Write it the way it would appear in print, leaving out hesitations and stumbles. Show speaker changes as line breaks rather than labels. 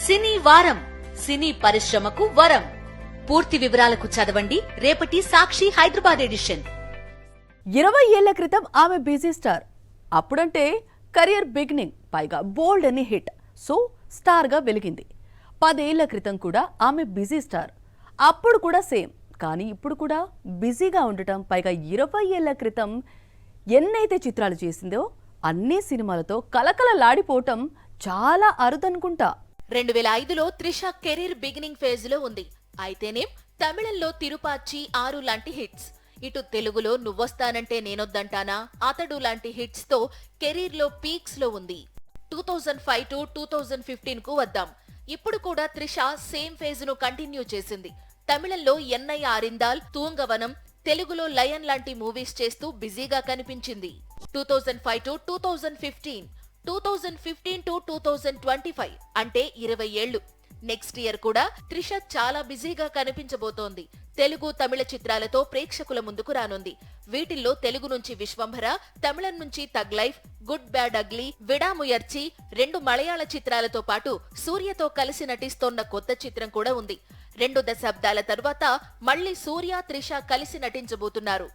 సినీ వారం సినీ పరిశ్రమకు వరం. పూర్తి వివరాలకు చదవండి రేపటి సాక్షి హైదరాబాద్ ఎడిషన్.
20 ఏళ్ల క్రితం ఆమె బిజీ స్టార్. అప్పుడంటే కెరియర్ బిగినింగ్, పైగా బోల్డ్ అని హిట్, సో స్టార్ గా వెలిగింది. 10 ఏళ్ల క్రితం కూడా ఆమె బిజీ స్టార్. అప్పుడు కూడా సేమ్, కానీ ఇప్పుడు కూడా బిజీగా ఉండటం, పైగా 20 ఏళ్ల క్రితం ఎన్నైతే చిత్రాలు చేసిందో అన్ని సినిమాలతో కలకలలాడిపోవటం చాలా అరుదనుకుంటా.
2005లో త్రిష కెరీర్ బిగినింగ్ ఫేజ్ లో ఉంది. అయితేనేం తమిళంలో తిరుపాచి, 6 లాంటి హిట్స్, ఇటు తెలుగులో నువ్వొస్తానంటే నేనొద్దంటానా, అతడు లాంటి హిట్స్ తో కెరీర్ లో పీక్స్ లో ఉంది. 2005 టు 2015 కు వద్దాం. ఇప్పుడు కూడా త్రిష సేమ్ ఫేజ్ ను కంటిన్యూ చేసింది. తమిళంలో ఎన్నై ఆరిందాల్, తూంగవనం, తెలుగులో లయన్ లాంటి మూవీస్ చేస్తూ బిజీగా కనిపించింది. 2005 టు 2015, 2015 టు 2025 అంటే 20 ఏళ్లు. నెక్స్ట్ ఇయర్ కూడా త్రిష చాలా బిజీగా కనిపించబోతోంది. తెలుగు, తమిళ చిత్రాలతో ప్రేక్షకుల ముందుకు రానుంది. వీటిల్లో తెలుగు నుంచి విశ్వంభర, తమిళం నుంచి తగ్ లైఫ్, గుడ్ బ్యాడ్ అగ్లీ, విడాముయర్చి, 2 మలయాళ చిత్రాలతో పాటు సూర్యతో కలిసి నటిస్తోన్న కొత్త చిత్రం కూడా ఉంది. 2 దశాబ్దాల తరువాత మళ్లీ సూర్య, త్రిష కలిసి నటించబోతున్నారు.